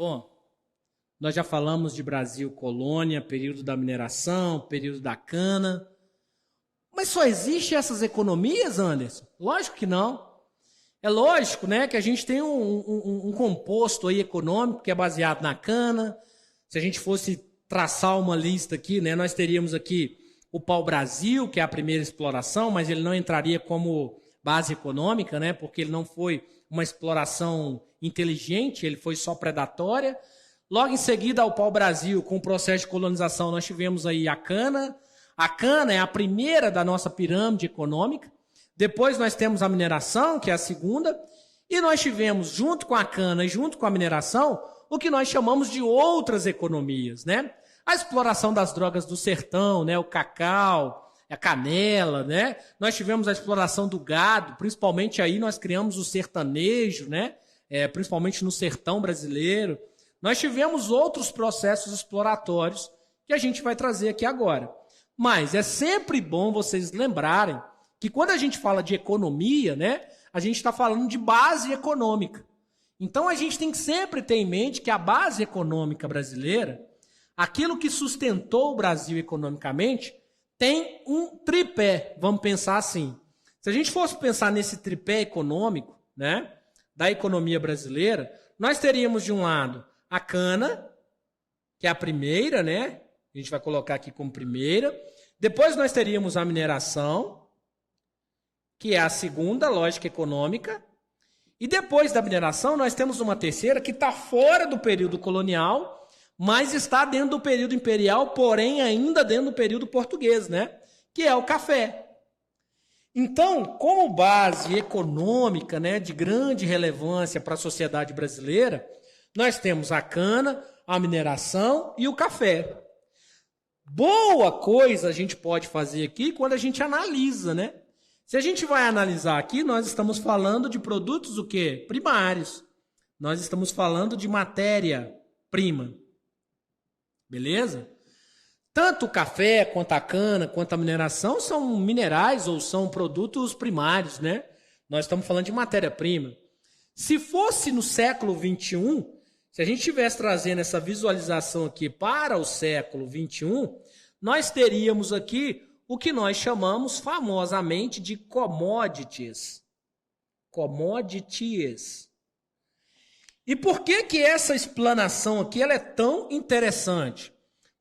Bom, nós já falamos de Brasil colônia, período da mineração, período da cana. Mas só existem essas economias, Anderson? Lógico que não. É lógico, né, que a gente tem um composto aí econômico que é baseado na cana. Se a gente fosse traçar uma lista aqui, né, nós teríamos aqui o pau-brasil, que é a primeira exploração, mas ele não entraria como base econômica, né, porque ele não foi uma exploração inteligente, ele foi só predatória. Logo em seguida, ao pau-brasil, com o processo de colonização, nós tivemos aí a cana. A cana é a primeira da nossa pirâmide econômica. Depois nós temos a mineração, que é a segunda. E nós tivemos, junto com a cana e junto com a mineração, o que nós chamamos de outras economias, né? A exploração das drogas do sertão, né? O cacau, a canela, né? Nós tivemos a exploração do gado, principalmente aí nós criamos o sertanejo, né? Principalmente no sertão brasileiro. Nós tivemos outros processos exploratórios que a gente vai trazer aqui agora. Mas é sempre bom vocês lembrarem que quando a gente fala de economia, né, a gente está falando de base econômica. Então a gente tem que sempre ter em mente que a base econômica brasileira, aquilo que sustentou o Brasil economicamente, tem um tripé, vamos pensar assim. Se a gente fosse pensar nesse tripé econômico, né, da economia brasileira, nós teríamos de um lado a cana, que é a primeira, né? A gente vai colocar aqui como primeira. Depois nós teríamos a mineração, que é a segunda lógica econômica. E depois da mineração nós temos uma terceira que está fora do período colonial, mas está dentro do período imperial, porém ainda dentro do período português, né? Que é o café. Então, como base econômica, né, de grande relevância para a sociedade brasileira, nós temos a cana, a mineração e o café. Boa coisa a gente pode fazer aqui quando a gente analisa, né? Se a gente vai analisar aqui, nós estamos falando de produtos o quê? Primários. Nós estamos falando de matéria-prima. Beleza? Tanto o café, quanto a cana, quanto a mineração são minerais ou são produtos primários, né? Nós estamos falando de matéria-prima. Se fosse no século XXI, se a gente estivesse trazendo essa visualização aqui para o século XXI, nós teríamos aqui o que nós chamamos famosamente de commodities. Commodities. E por que essa explanação aqui ela é tão interessante?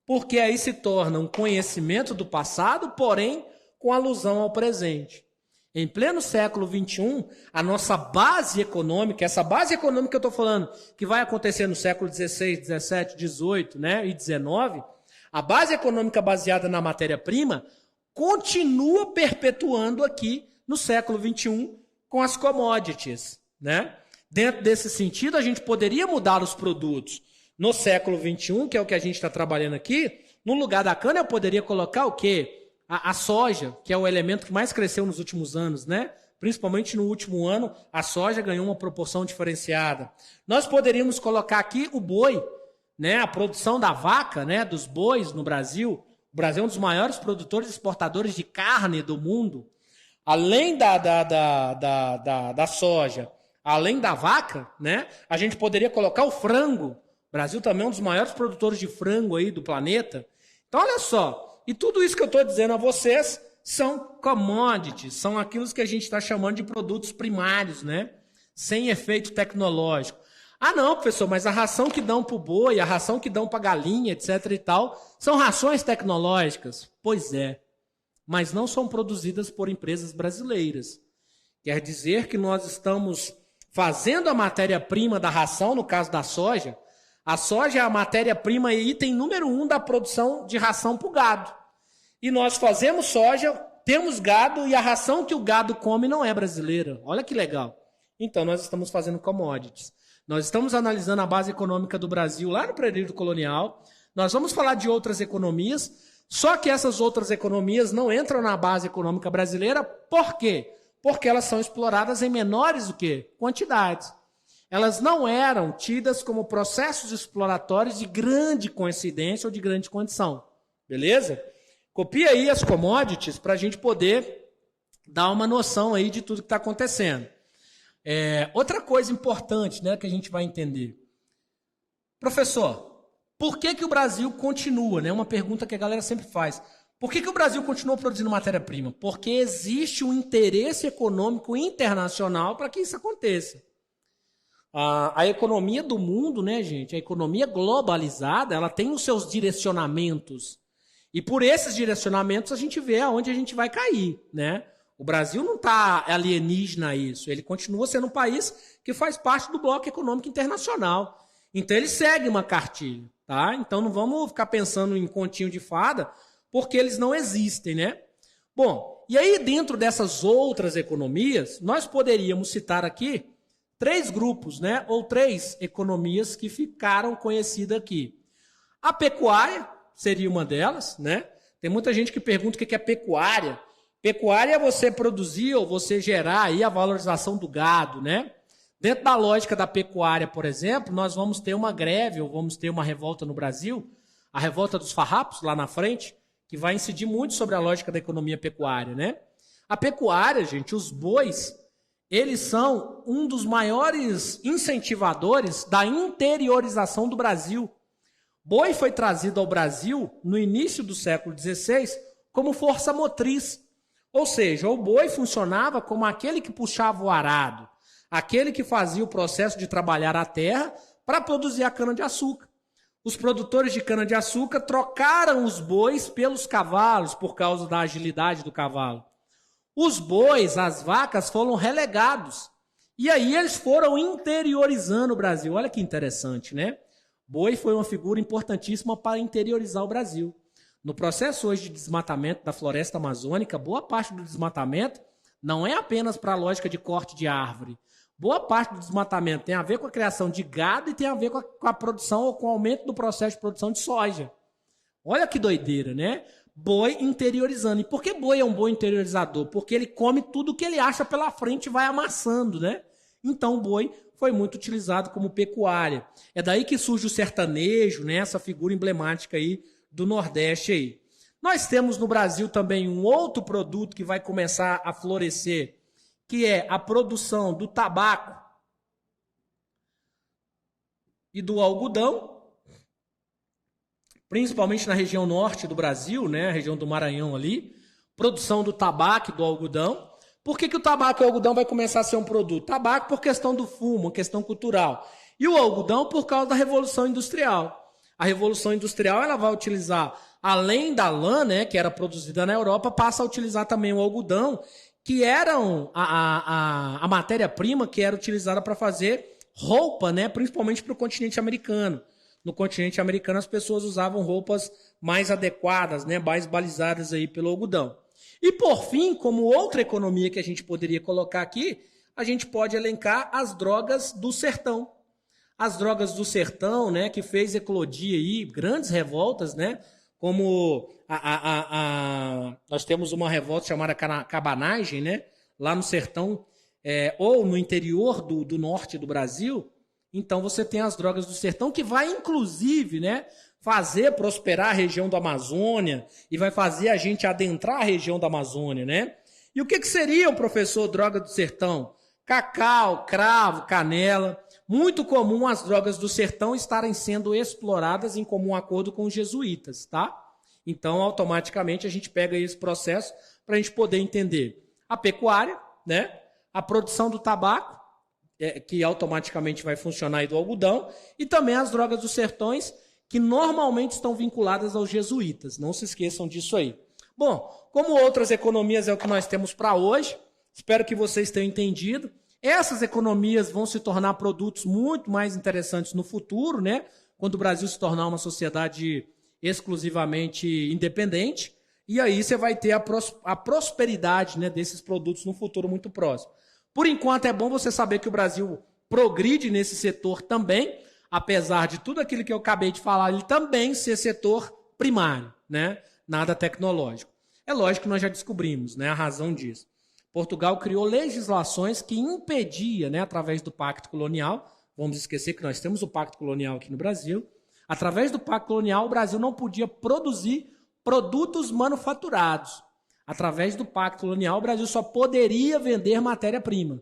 Porque aí se torna um conhecimento do passado, porém com alusão ao presente. Em pleno século XXI, a nossa base econômica, essa base econômica que eu estou falando, que vai acontecer no século XVI, XVII, XVIII, né, e XIX, a base econômica baseada na matéria-prima continua perpetuando aqui no século XXI com as commodities, né? Dentro desse sentido, a gente poderia mudar os produtos. No século XXI, que é o que a gente está trabalhando aqui, no lugar da cana eu poderia colocar o quê? A soja, que é o elemento que mais cresceu nos últimos anos, né? Principalmente no último ano, a soja ganhou uma proporção diferenciada. Nós poderíamos colocar aqui o boi, né? A produção da vaca, né? Dos bois no Brasil. O Brasil é um dos maiores produtores e exportadores de carne do mundo. Além da soja, além da vaca, né? A gente poderia colocar o frango. O Brasil também é um dos maiores produtores de frango aí do planeta. Então, olha só. E tudo isso que eu estou dizendo a vocês são commodities, são aquilo que a gente está chamando de produtos primários, né? Sem efeito tecnológico. Ah, não, professor, mas a ração que dão para o boi, a ração que dão para a galinha, etc. e tal, são rações tecnológicas? Pois é, mas não são produzidas por empresas brasileiras. Quer dizer que nós estamos fazendo a matéria-prima da ração, no caso da soja. A soja é a matéria-prima e item número 1 da produção de ração para o gado. E nós fazemos soja, temos gado e a ração que o gado come não é brasileira. Olha que legal. Então nós estamos fazendo commodities. Nós estamos analisando a base econômica do Brasil lá no período colonial. Nós vamos falar de outras economias, só que essas outras economias não entram na base econômica brasileira. Por quê? Porque elas são exploradas em menores do que quantidades. Elas não eram tidas como processos exploratórios de grande coincidência ou de grande condição. Beleza? Copia aí as commodities para a gente poder dar uma noção aí de tudo que está acontecendo. Outra coisa importante, né, que a gente vai entender. Professor, por que o Brasil continua, né? Uma pergunta que a galera sempre faz. Por que o Brasil continua produzindo matéria-prima? Porque existe um interesse econômico internacional para que isso aconteça. A economia do mundo, né, gente? A economia globalizada, ela tem os seus direcionamentos. E por esses direcionamentos a gente vê aonde a gente vai cair, né? O Brasil não está alienígena a isso. Ele continua sendo um país que faz parte do bloco econômico internacional. Então ele segue uma cartilha, tá? Então não vamos ficar pensando em continho de fada, porque eles não existem, né? Bom, e aí dentro dessas outras economias, nós poderíamos citar aqui 3 grupos, né? Ou 3 economias que ficaram conhecidas aqui. A pecuária seria uma delas, né? Tem muita gente que pergunta o que é pecuária. Pecuária é você produzir ou você gerar aí a valorização do gado, né? Dentro da lógica da pecuária, por exemplo, nós vamos ter uma greve ou vamos ter uma revolta no Brasil, a revolta dos farrapos lá na frente, que vai incidir muito sobre a lógica da economia pecuária, né? A pecuária, gente, os bois, eles são um dos maiores incentivadores da interiorização do Brasil. Boi foi trazido ao Brasil no início do século XVI como força motriz. Ou seja, o boi funcionava como aquele que puxava o arado, aquele que fazia o processo de trabalhar a terra para produzir a cana-de-açúcar. Os produtores de cana-de-açúcar trocaram os bois pelos cavalos por causa da agilidade do cavalo. Os bois, as vacas, foram relegados. E aí eles foram interiorizando o Brasil. Olha que interessante, né? Boi foi uma figura importantíssima para interiorizar o Brasil. No processo hoje de desmatamento da floresta amazônica, boa parte do desmatamento não é apenas para a lógica de corte de árvore. Boa parte do desmatamento tem a ver com a criação de gado e tem a ver com a produção ou com o aumento do processo de produção de soja. Olha que doideira, né? Boi interiorizando. E por que boi é um boi interiorizador? Porque ele come tudo que ele acha pela frente e vai amassando, né? Então o boi foi muito utilizado como pecuária. É daí que surge o sertanejo, né? Essa figura emblemática aí do Nordeste aí. Nós temos no Brasil também um outro produto que vai começar a florescer, que é a produção do tabaco e do algodão, principalmente na região norte do Brasil, né, a região do Maranhão ali, produção do tabaco e do algodão. Por que o tabaco e o algodão vai começar a ser um produto? Tabaco por questão do fumo, uma questão cultural. E o algodão por causa da Revolução Industrial. A Revolução Industrial ela vai utilizar, além da lã, né, que era produzida na Europa, passa a utilizar também o algodão, que eram a matéria-prima que era utilizada para fazer roupa, né, principalmente para o continente americano. No continente americano as pessoas usavam roupas mais adequadas, né, mais balizadas aí pelo algodão. E por fim, como outra economia que a gente poderia colocar aqui, a gente pode elencar as drogas do sertão. As drogas do sertão, né, que fez eclodir aí grandes revoltas, né, como nós temos uma revolta chamada cabanagem, né, lá no sertão, ou no interior do norte do Brasil. Então você tem as drogas do sertão que vai inclusive, né, fazer prosperar a região da Amazônia e vai fazer a gente adentrar a região da Amazônia, né? E o que seria, professor, droga do sertão? Cacau, cravo, canela. Muito comum as drogas do sertão estarem sendo exploradas em comum acordo com os jesuítas, tá? Então, automaticamente, a gente pega esse processo para a gente poder entender a pecuária, né? A produção do tabaco, que automaticamente vai funcionar aí do algodão, e também as drogas dos sertões, que normalmente estão vinculadas aos jesuítas. Não se esqueçam disso aí. Bom, como outras economias é o que nós temos para hoje, espero que vocês tenham entendido. Essas economias vão se tornar produtos muito mais interessantes no futuro, né? Quando o Brasil se tornar uma sociedade exclusivamente independente. E aí você vai ter a prosperidade, né, desses produtos no futuro muito próximo. Por enquanto é bom você saber que o Brasil progride nesse setor também, apesar de tudo aquilo que eu acabei de falar, ele também ser setor primário, né? Nada tecnológico. É lógico que nós já descobrimos, né, a razão disso. Portugal criou legislações que impedia, né, através do Pacto Colonial, vamos esquecer que nós temos o Pacto Colonial aqui no Brasil, através do Pacto Colonial o Brasil não podia produzir produtos manufaturados. Através do Pacto Colonial o Brasil só poderia vender matéria-prima.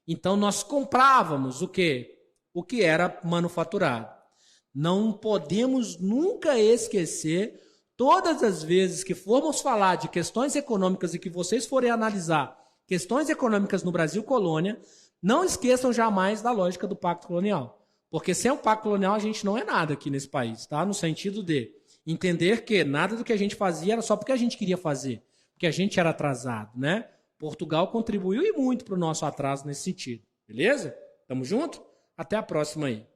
Então nós comprávamos o quê? O que era manufaturado. Não podemos nunca esquecer, todas as vezes que formos falar de questões econômicas e que vocês forem analisar questões econômicas no Brasil colônia, não esqueçam jamais da lógica do Pacto Colonial. Porque sem o Pacto Colonial a gente não é nada aqui nesse país, tá? No sentido de entender que nada do que a gente fazia era só porque a gente queria fazer, porque a gente era atrasado, né? Portugal contribuiu e muito para o nosso atraso nesse sentido, beleza? Tamo junto? Até a próxima aí.